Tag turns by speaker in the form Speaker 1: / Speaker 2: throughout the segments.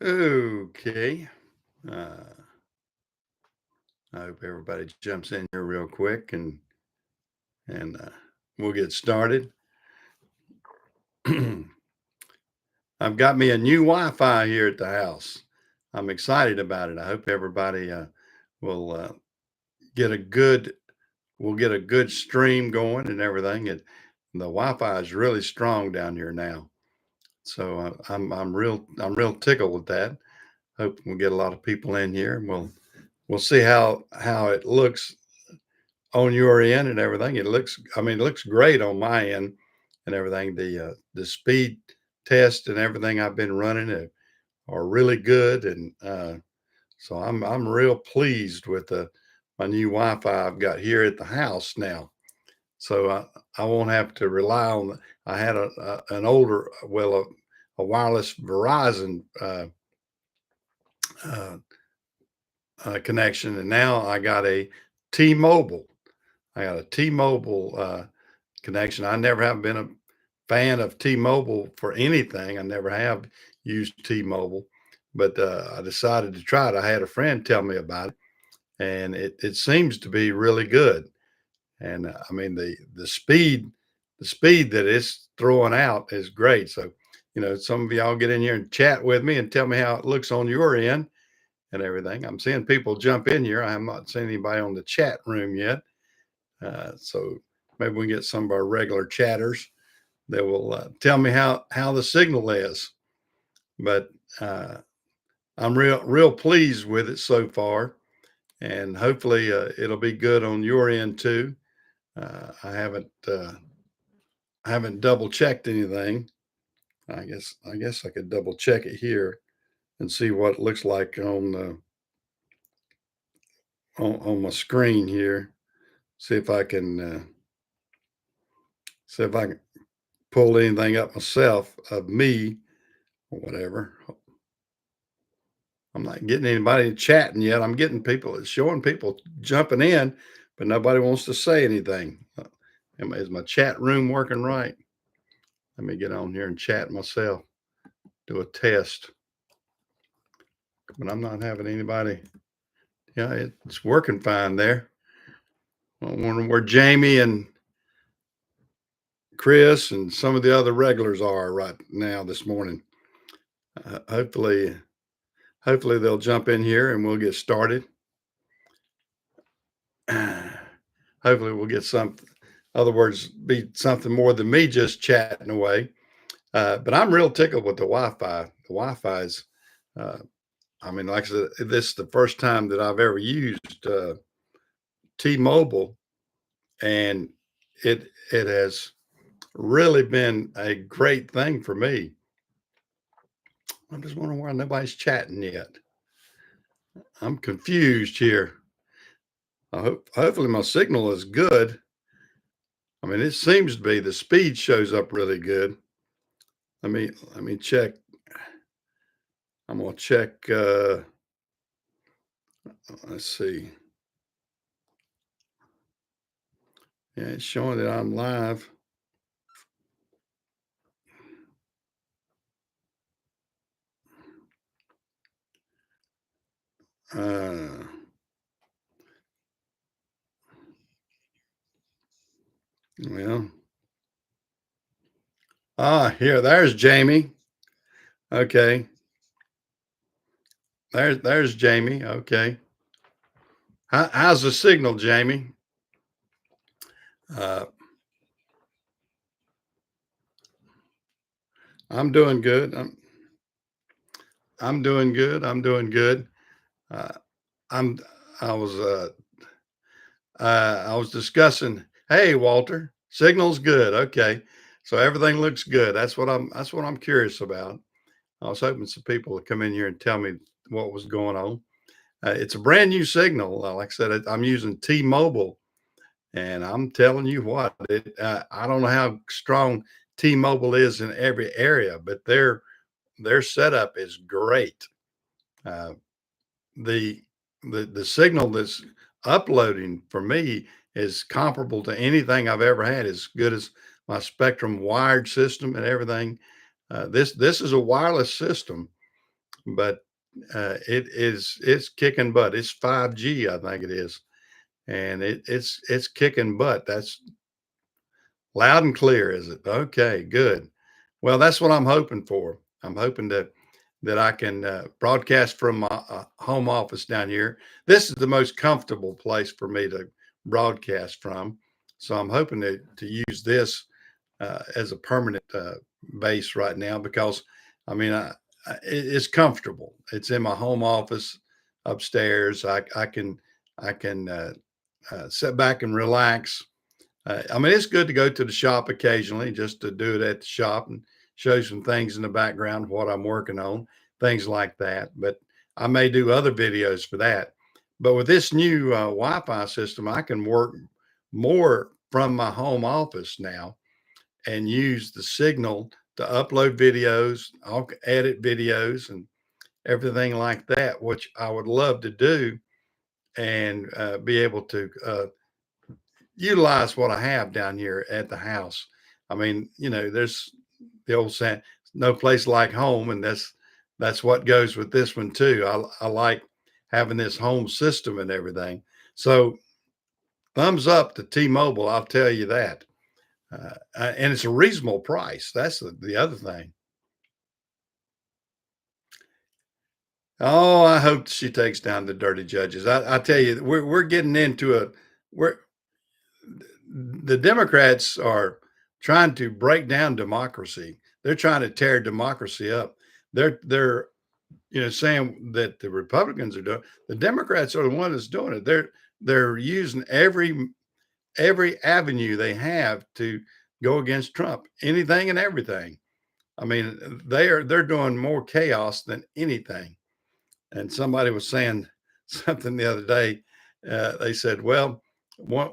Speaker 1: Okay. Uh, I hope everybody jumps in here real quick and we'll get started. I've got me a new Wi-Fi here at the house. I'm excited about it. I hope everybody will get a good we'll get a good stream going and everything. The Wi-Fi is really strong down here now, so I'm real tickled with that. Hope we'll get a lot of people in here, and we'll see how it looks on your end and everything. It looks great on my end and everything. The speed test and everything I've been running are really good, and so I'm real pleased with the my new Wi-Fi I've got here at the house now. So I won't have to rely on. I had an older, a wireless Verizon uh, connection, and now T-Mobile. I got a T-Mobile connection. I never have been a fan of T-Mobile for anything. I never have used T-Mobile, but I decided to try it. I had a friend tell me about it, and it seems to be really good. And I mean the speed that it's throwing out is great. So, some of y'all get in here and chat with me and tell me how it looks on your end and everything. I'm seeing people jump in here. I have not seen anybody on the chat room yet. So maybe we can get some of our regular chatters that will tell me how the signal is. But I'm real pleased with it so far, and hopefully it'll be good on your end too. I haven't double checked anything. I guess I could double check it here and see what it looks like on my screen here. See if I can pull anything up myself of me or whatever. I'm not getting anybody chatting yet. I'm getting people, it's showing people jumping in, but nobody wants to say anything. Is my chat room working right? Let me get on here and chat myself, do a test. But I'm not having anybody. Yeah, it's working fine there. I wonder where Jamie and Chris and some of the other regulars are right now this morning. Hopefully they'll jump in here and we'll get started. Hopefully we'll get something. Other words, be something more than me just chatting away. But I'm real tickled with the Wi-Fi. The Wi-Fi is, uh, like I said, this is the first time that I've ever used T-Mobile, and it has really been a great thing for me. I'm just wondering why nobody's chatting yet. I'm confused here. Hopefully my signal is good. It seems to be. The speed shows up really good. Let me check. I'm gonna check. Let's see. Yeah, it's showing that I'm live. Uh, well, there's Jamie. Okay, there's Jamie. Okay, how's the signal, Jamie? Uh, I'm doing good. I'm doing good. I'm doing good. Uh, I'm. I was. I was discussing. Hey, Walter, signal's good. Okay, so everything looks good. That's what I'm curious about. I was hoping some people would come in here and tell me what was going on. It's a brand new signal. Like I said, I'm using T-Mobile, and I'm telling you what, I don't know how strong T-Mobile is in every area, but their setup is great. Uh, the the signal that's uploading for me is comparable to anything I've ever had. As good as my Spectrum wired system and everything. This is a wireless system, but it's kicking butt. It's 5G, I think it is, and it's kicking butt. That's loud and clear, is it? Okay, good. Well, that's what I'm hoping for. I'm hoping that I can broadcast from my home office down here. This is the most comfortable place for me to broadcast from. So I'm hoping to use this as a permanent base right now because I mean, it's comfortable. It's in my home office upstairs. I can sit back and relax. I mean, it's good to go to the shop occasionally just to do it at the shop and show some things in the background, what I'm working on, things like that. But I may do other videos for that. But with this new Wi-Fi system, I can work more from my home office now and use the signal to upload videos, I'll edit videos and everything like that, which I would love to do and be able to utilize what I have down here at the house. I mean, there's the old saying, no place like home, and that's what goes with this one too. I like having this home system and everything. So thumbs up to T-Mobile, I'll tell you that. And it's a reasonable price. That's the other thing. Oh, I hope she takes down the dirty judges. I tell you, we're getting into we're the Democrats are trying to break down democracy. They're trying to tear democracy up. They're saying that the Republicans are doing. The Democrats are the one that's doing it. They're using every avenue they have to go against Trump, anything and everything. I mean, they're doing more chaos than anything. And somebody was saying something the other day. They said, "Well, one,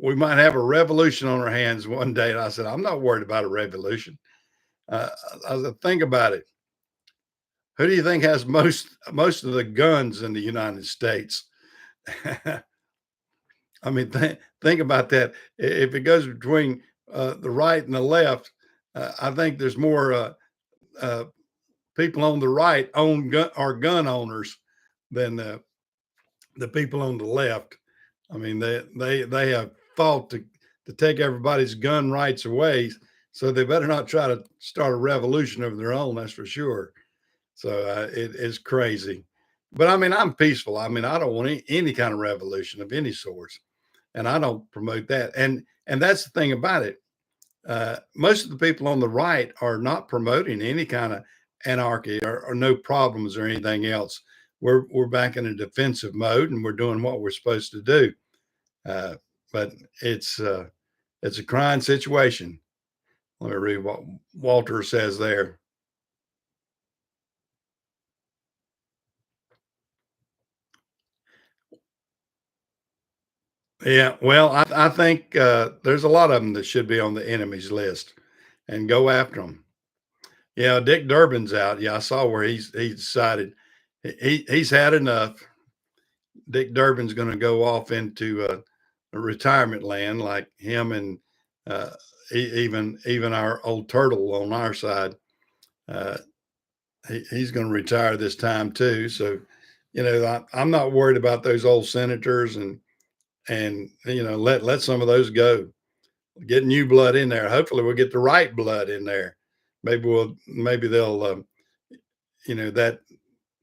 Speaker 1: we might have a revolution on our hands one day." And I said, "I'm not worried about a revolution." Uh, I said, "Think about it. Who do you think has most of the guns in the United States?" I mean, think about that. If it goes between the right and the left, I think there's more uh, people on the right own gun are gun owners than the people on the left. I mean, they have fought to take everybody's gun rights away, so they better not try to start a revolution of their own. That's for sure. So it is crazy, but I mean, I'm peaceful. I mean, I don't want any kind of revolution of any sort, and I don't promote that. And that's the thing about it. Most of the people on the right are not promoting any kind of anarchy or no problems or anything else. We're back in a defensive mode and we're doing what we're supposed to do. Uh, but it's a crying situation. Let me read what Walter says there. Yeah, well, I think there's a lot of them that should be on the enemies list and go after them. Yeah, Dick Durbin's out. Yeah, I saw where he decided he's had enough. Dick Durbin's going to go off into a retirement land like him and uh, even our old turtle on our side. Uh, he's going to retire this time too. So, I'm not worried about those old senators and let some of those go. Get new blood in there. Hopefully, we'll get the right blood in there. Maybe they'll that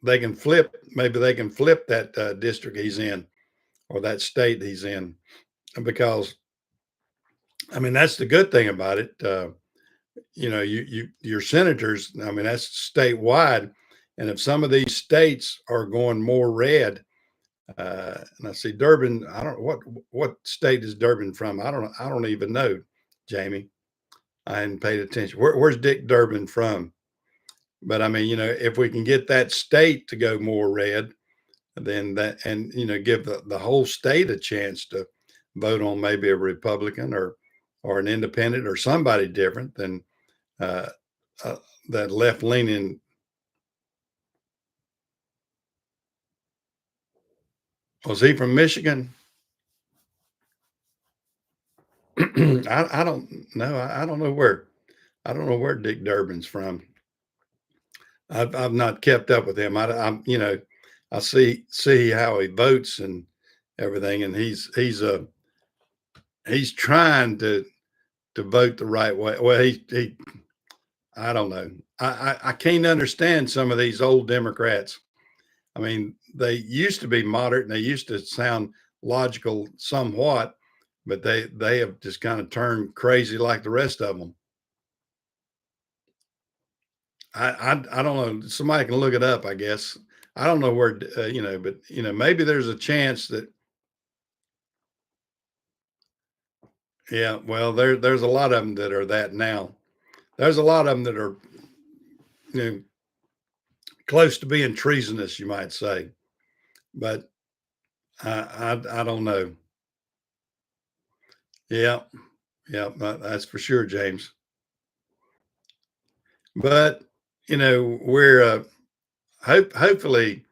Speaker 1: they can flip. Maybe they can flip that district he's in or that state he's in because I mean that's the good thing about it. Your senators. I mean that's statewide, and if some of these states are going more red, and I see Durbin. I don't what state is Durbin from. I don't even know, Jamie. I hadn't paid attention. Where's Dick Durbin from? But I mean, if we can get that state to go more red, then that and give the whole state a chance to vote on maybe a Republican or an independent or somebody different than uh, uh, that left leaning. Was he from Michigan? I don't know. I don't know where. I don't know where Dick Durbin's from. I've not kept up with him. I'm I see how he votes and everything, and he's trying to vote the right way. Well, he I don't know. I can't understand some of these old Democrats. I mean, they used to be moderate and they used to sound logical somewhat, but they have just kind of turned crazy like the rest of them. I don't know. Somebody can look it up, I guess. I don't know where, but maybe there's a chance that, yeah, well, there's a lot of them that are that now. There's a lot of them that are, you know, close to being treasonous, you might say. But I don't know. Yeah, yeah, that's for sure, James. But we're hopefully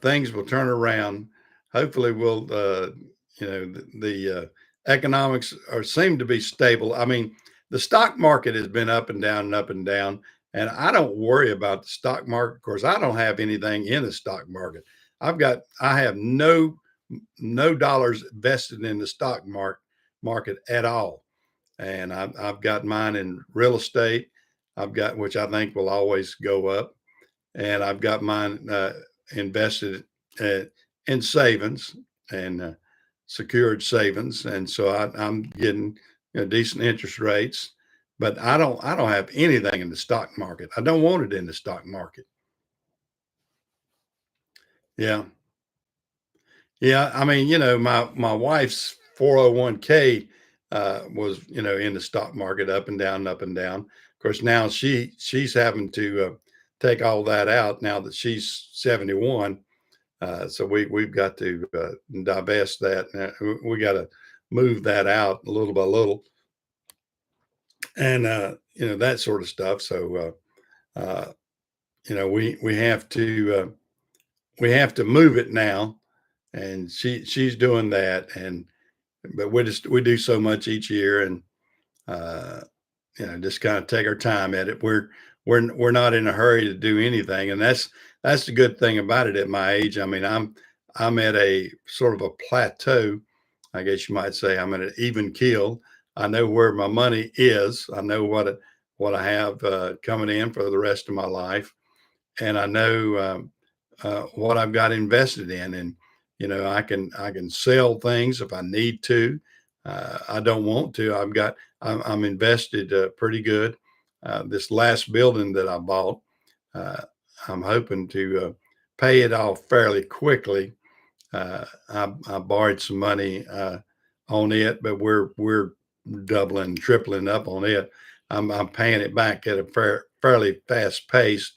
Speaker 1: things will turn around. Hopefully, we'll the economics are seem to be stable. I mean, the stock market has been up and down and up and down, and I don't worry about the stock market. Of course, I don't have anything in the stock market. I have no dollars vested in the stock market at all, and I've got mine in real estate. I've got which I think will always go up, and I've got mine invested uh, in savings and secured savings, and so I'm getting decent interest rates. But I don't have anything in the stock market. I don't want it in the stock market. Yeah, yeah. I mean, my wife's 401k was in the stock market up and down, up and down. Of course, now she's having to take all that out now that she's 71. So we've got to divest that. We got to move that out little by little, and that sort of stuff. So we have to move it now, and she's doing that, and but we do so much each year, and uh, just kind of take our time at it. We're not in a hurry to do anything, and that's the good thing about it at my age. I mean, I'm at a sort of a plateau, I guess you might say. I'm at an even keel. I know where my money is. I know what I have coming in for the rest of my life, and I know what I've got invested in, and I can sell things if I need to. I don't want to. I'm invested pretty good. This last building that I bought, uh, I'm hoping to pay it off fairly quickly. I borrowed some money on it, but we're doubling, tripling up on it. I'm paying it back at a fairly fast pace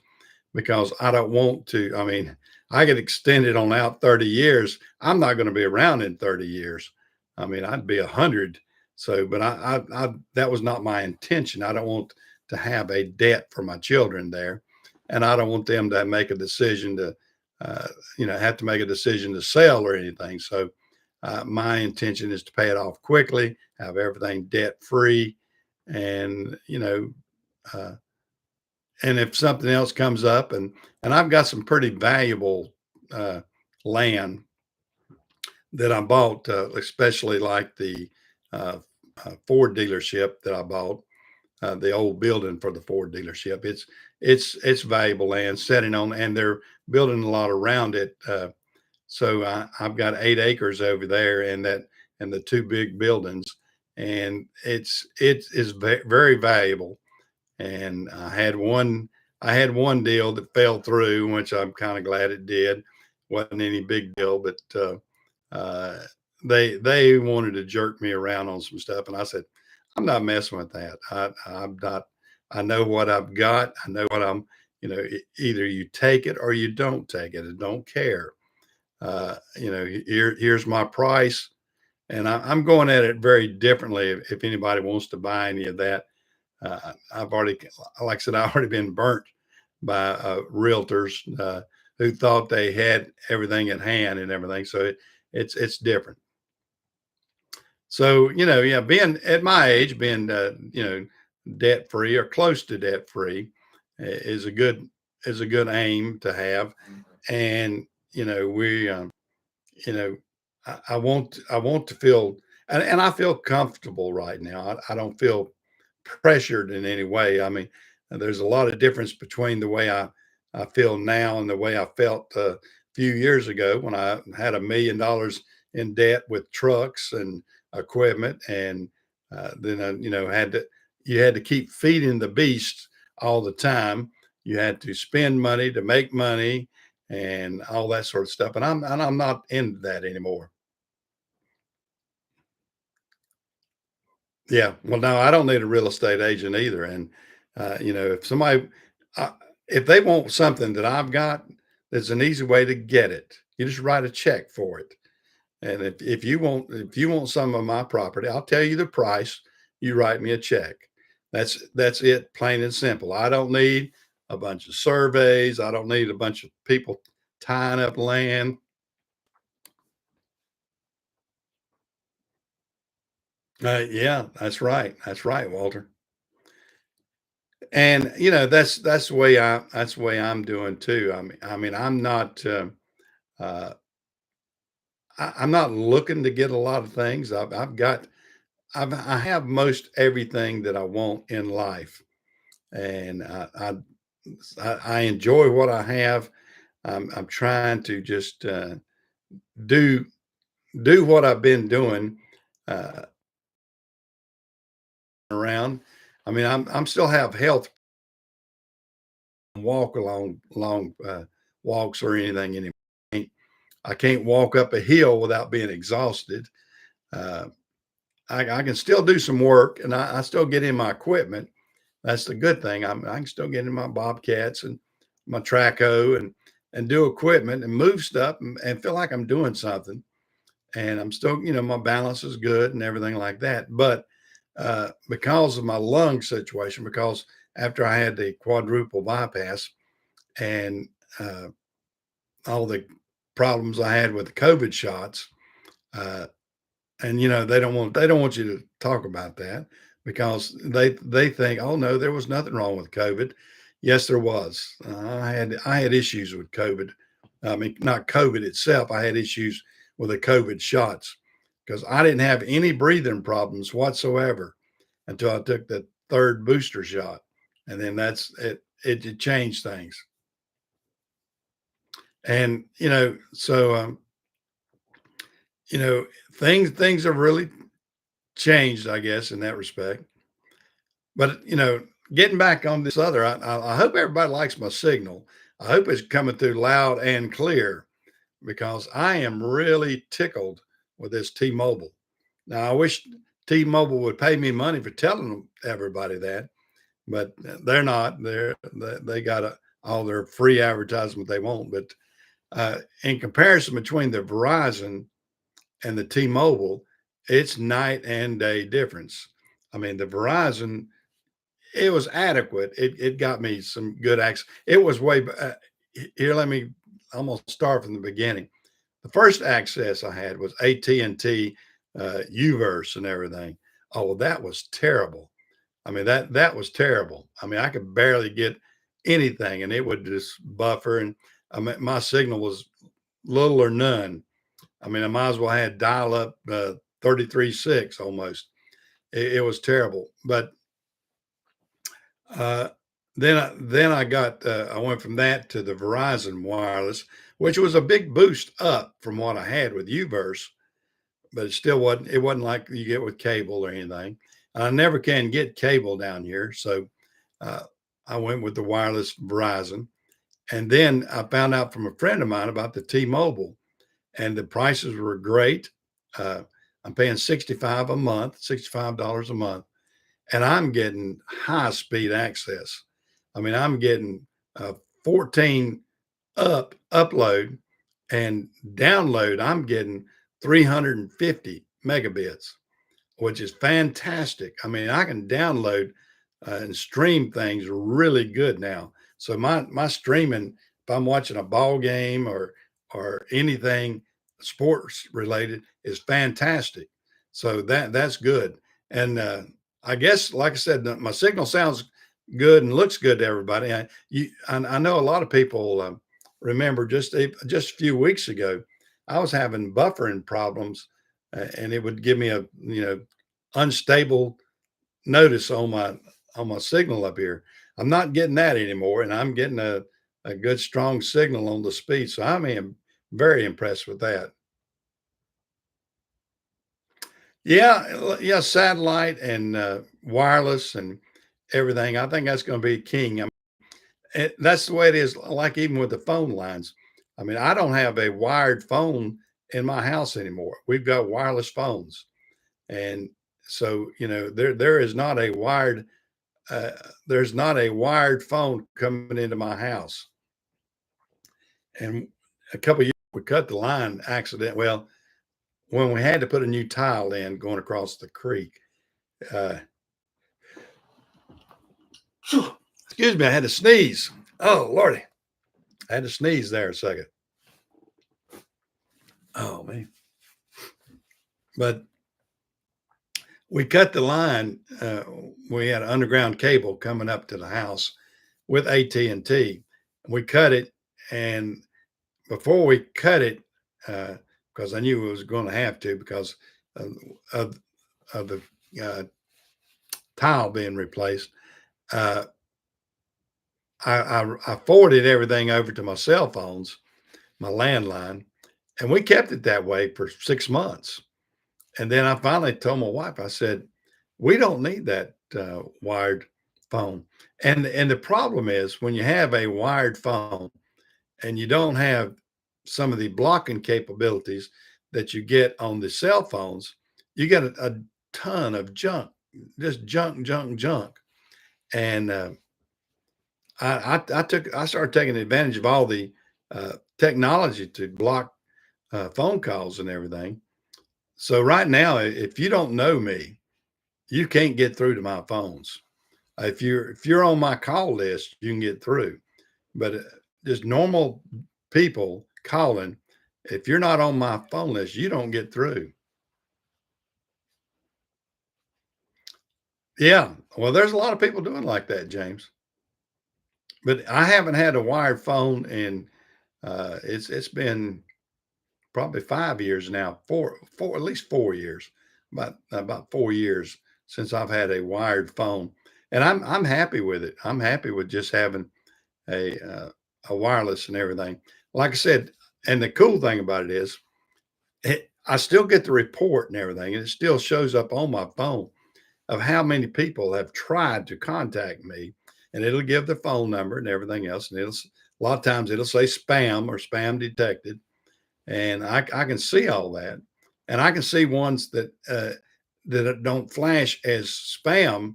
Speaker 1: because I don't want to. I mean, I could extend it on out 30 years. I'm not going to be around in 30 years. I mean, I'd be 100. So, but that was not my intention. I don't want to have a debt for my children there, and I don't want them to make a decision to, uh, have to make a decision to sell or anything. So, my intention is to pay it off quickly, have everything debt free, and uh, and if something else comes up, and I've got some pretty valuable uh, land that I bought, especially like the uh, Ford dealership that I bought, the old building for the Ford dealership. It's valuable land sitting on, and they're building a lot around it. So I've got 8 acres over there, and the two big buildings, and it is very valuable. And I had one deal that fell through, which I'm kind of glad it did. Wasn't any big deal, but uh, they wanted to jerk me around on some stuff, and I said, I'm not messing with that. I'm not. I know what I've got. I know what I'm. Either you take it or you don't take it. I don't care. Here's my price, and I'm going at it very differently. If anybody wants to buy any of that, I've already, like I said, I've already been burnt by realtors who thought they had everything at hand and everything. So it's different. So yeah, being at my age, being debt free or close to debt free is a is a good aim to have. And, you know, I want to feel, and I feel comfortable right now. I don't feel pressured in any way. I mean, there's a lot of difference between the way I feel now and the way I felt a few years ago when I had $1 million in debt with trucks and equipment, and then you had to keep feeding the beast all the time. You had to spend money to make money and all that sort of stuff. And I'm not into that anymore. Yeah. Well, no, I don't need a real estate agent either. And if uh, if they want something that I've got, there's an easy way to get it. You just write a check for it. And if you want some of my property, I'll tell you the price. You write me a check. That's it, plain and simple. I don't need a bunch of surveys. I don't need a bunch of people tying up land. Yeah, that's right, Walter. And that's the way I'm doing too. I mean, uh, I'm not looking to get a lot of things. I have most everything that I want in life, and I enjoy what I have. I'm trying to just do do what I've been doing uh, around. I mean, I'm still have health, walk along walks or anything anymore. I can't walk up a hill without being exhausted. Uh, I can still do some work, and I still get in my equipment. That's the good thing. I can still get in my bobcats and my track hoe and do equipment and move stuff and feel like I'm doing something. And I'm still, my balance is good and everything like that. But because of my lung situation, because after I had the quadruple bypass and uh, all the problems I had with the COVID shots, uh, and they don't want you to talk about that because they think, oh no, there was nothing wrong with COVID. Yes, there was. I had issues with COVID. I mean, not COVID itself. I had issues with the COVID shots because I didn't have any breathing problems whatsoever until I took the third booster shot, and then that's it. It changed things, and so you know, things have really changed, I guess, in that respect. But getting back on this other, I hope everybody likes my signal. I hope it's coming through loud and clear because I am really tickled with this T-Mobile. Now, I wish T-Mobile would pay me money for telling everybody that, but they're not. They got all their free advertisement they want. But in comparison between the Verizon and the T-Mobile, it's night and day difference. I mean, the Verizon, it was adequate. It got me some good access. It was here. I'm gonna start from the beginning. The first access I had was AT&T Uverse and everything. Oh, that was terrible. I mean that was terrible. I mean, I could barely get anything, and it would just buffer. And I mean, my signal was little or none. I mean, I might as well had dial up 33.6 almost. It was terrible. But uh, I went from that to the Verizon wireless, which was a big boost up from what I had with Uverse, but it wasn't like you get with cable or anything. I never can get cable down here, so uh, I went with the wireless Verizon. And then I found out from a friend of mine about the T-Mobile, and the prices were great. Uh, I'm paying 65 a month, $65 a month, and I'm getting high speed access. I mean, I'm getting 14 upload and download. I'm getting 350 megabits, which is fantastic. I mean, I can download and stream things really good now. So my streaming, if I'm watching a ball game or anything sports related, is fantastic. So that's good. And I guess, like I said, my signal sounds good and looks good to everybody. I know a lot of people remember just a few weeks ago, I was having buffering problems, and it would give me a unstable notice on my signal up here. I'm not getting that anymore, and I'm getting a good strong signal on the speed. So I am very impressed with that. Yeah, yeah, satellite and wireless and everything. I think that's going to be king. That's the way it is. Like even with the phone lines. I mean, I don't have a wired phone in my house anymore. We've got wireless phones, and so there is not a wired uh, there's not a wired phone coming into my house. And a couple of years we cut the line accident. Well, when we had to put a new tile in going across the creek, uh, excuse me, I had to sneeze. Oh Lordy, I had to sneeze there a second. Oh man, but we cut the line. We had an underground cable coming up to the house with AT&T. We cut it, and before we cut it, because I knew we was going to have to because of, of, of the uh, tile being replaced. Uh, I forwarded everything over to my cell phones, my landline, and we kept it that way for 6 months. And then I finally told my wife, I said, "We don't need that wired phone." And the problem is when you have a wired phone and you don't have some of the blocking capabilities that you get on the cell phones, you get a ton of junk, just junk, junk, junk. And I started taking advantage of all the technology to block phone calls and everything. So right now, if you don't know me, you can't get through to my phones. If you're on my call list, you can get through. But just normal people calling, if you're not on my phone list, you don't get through. Yeah. Well, there's a lot of people doing like that, James. But I haven't had a wired phone in it's been probably 5 years now, four at least 4 years, about 4 years since I've had a wired phone, and I'm happy with it. I'm happy with just having a wireless and everything. Like I said, and the cool thing about it is, I still get the report and everything, and it still shows up on my phone of how many people have tried to contact me, and it'll give the phone number and everything else, and a lot of times it'll say spam or spam detected, and I can see all that, and I can see ones that don't flash as spam,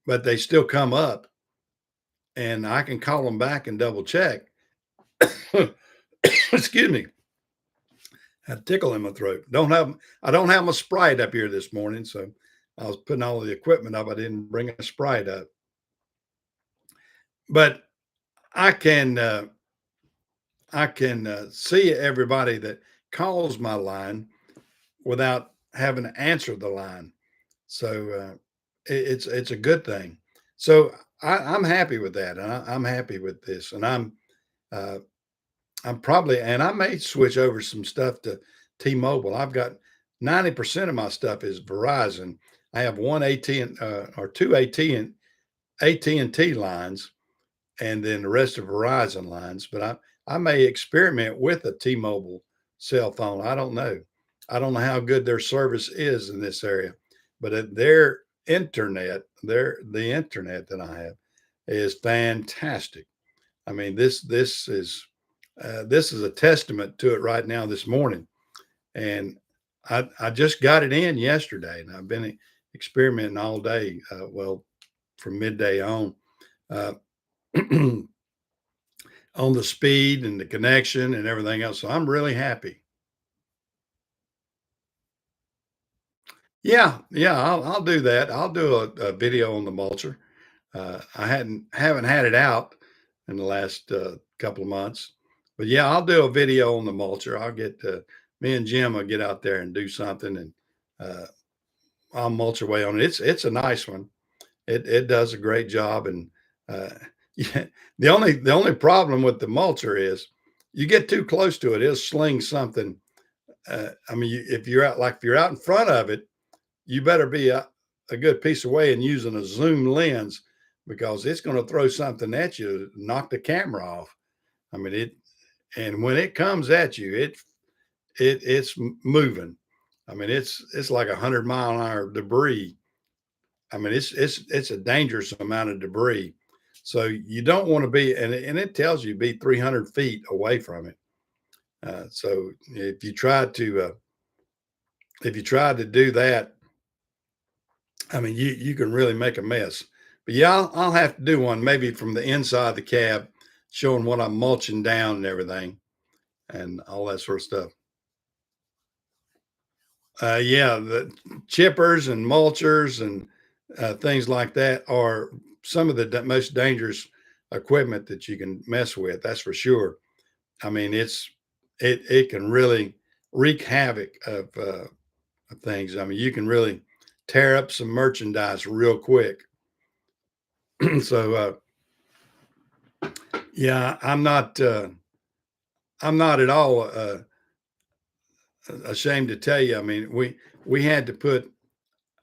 Speaker 1: but they still come up, and I can call them back and double check. Excuse me, had a tickle in my throat. I don't have my Sprite up here this morning, so I was putting all the equipment up. I didn't bring a Sprite up, but I can uh, I can see everybody that calls my line without having to answer the line. So it's a good thing. So I'm happy with that, and I'm happy with this, and uh, I'm probably and I may switch over some stuff to T-Mobile. I've got 90% of my stuff is Verizon. I have one AT or two AT&T lines, and then the rest of Verizon lines. But I may experiment with a T-Mobile cell phone. I don't know. I don't know how good their service is in this area, but their the internet that I have is fantastic. I mean, this is a testament to it right now this morning. And I just got it in yesterday, and I've been experimenting all day. Well, from midday on. Uh, on the speed and the connection and everything else. So I'm really happy. Yeah, yeah, I'll do that. I'll do a video on the mulcher. I haven't had it out in the last couple of months, but yeah, I'll do a video on the mulcher. I'll get me and Jim will get out there and do something, and uh, I'll mulch away on it. It's a nice one. It does a great job, and Uh, yeah, the only problem with the mulcher is you get too close to it, it'll sling something. I mean, if you're out if you're out in front of it, you better be a good piece away and using a zoom lens because it's going to throw something at you, knock the camera off. I mean it, and when it comes at you, it's moving. I mean it's like 100-mile-an-hour debris. I mean it's a dangerous amount of debris. So you don't want to be, and it tells you be 300 feet away from it. So if you tried to do that, I mean, you can really make a mess. But yeah, I'll have to do one maybe from the inside of the cab, showing what I'm mulching down and everything, and all that sort of stuff. Yeah, the chippers and mulchers and things like that are some of the most dangerous equipment that you can mess with. That's for sure. I mean, it can really wreak havoc of things. I mean, you can really tear up some merchandise real quick. So yeah, I'm not at all ashamed to tell you. I mean, we had to put,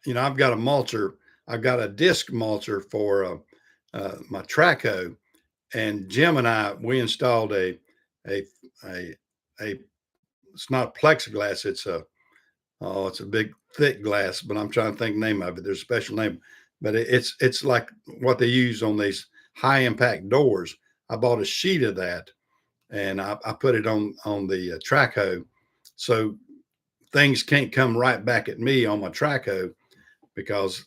Speaker 1: I've got a mulcher, I've got a disc mulcher for my track hoe, and Jim and I we installed a a a it's not plexiglass, it's a big thick glass, but I'm trying to think the name of it. There's a special name, but it's like what they use on these high impact doors. I bought a sheet of that and I put it on the track hoe, so things can't come right back at me on my track hoe because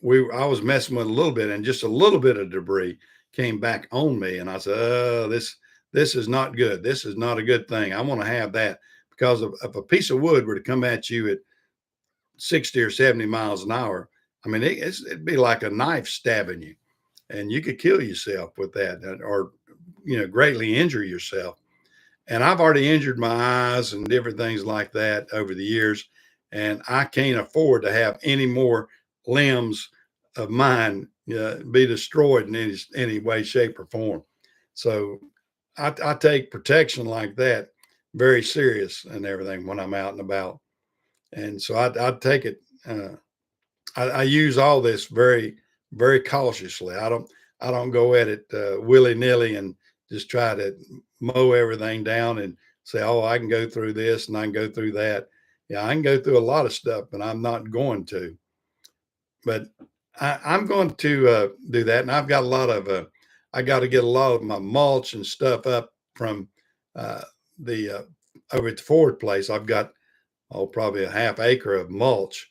Speaker 1: I was messing with a little bit and just a little bit of debris came back on me, and I said, "Oh, this is not good. This is not a good thing. I want to have that because if a piece of wood were to come at you at 60 or 70 miles an hour, I mean, it'd be like a knife stabbing you, and you could kill yourself with that, or greatly injure yourself." And I've already injured my eyes and different things like that over the years, and I can't afford to have any more limbs of mine be destroyed in any way, shape, or form. So I take protection like that very serious and everything when I'm out and about. And so I take it. I use all this very cautiously. I don't go at it willy nilly and just try to mow everything down and say, oh, I can go through this and I can go through that. Yeah, I can go through a lot of stuff, but I'm not going to. But I'm going to do that, and I've got a lot of. I got to get a lot of my mulch and stuff up from uh, the over at the Ford place. I've got probably a half acre of mulch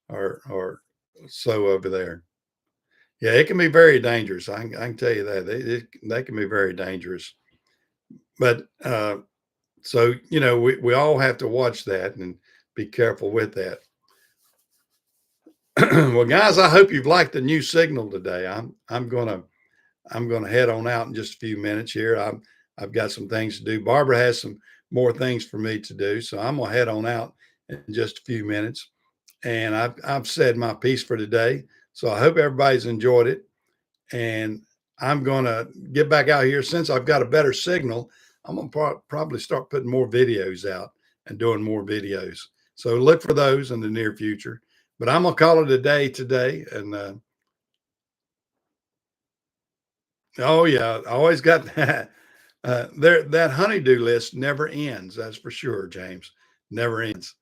Speaker 1: or so over there. Yeah, it can be very dangerous. I can tell you that they can be very dangerous. But so we all have to watch that and be careful with that. Well, guys, I hope you've liked the new signal today. I'm gonna head on out in just a few minutes here. I've got some things to do. Barbara has some more things for me to do, so I'm gonna head on out in just a few minutes. And I've said my piece for today. So I hope everybody's enjoyed it. And I'm gonna get back out here since I've got a better signal. I'm gonna probably start putting more videos out and doing more videos. So look for those in the near future. But I'm gonna call it a day today. And oh yeah, I always got that. That honeydew list never ends. That's for sure, James. Never ends.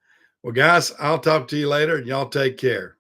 Speaker 1: Well, guys, I'll talk to you later, and y'all take care.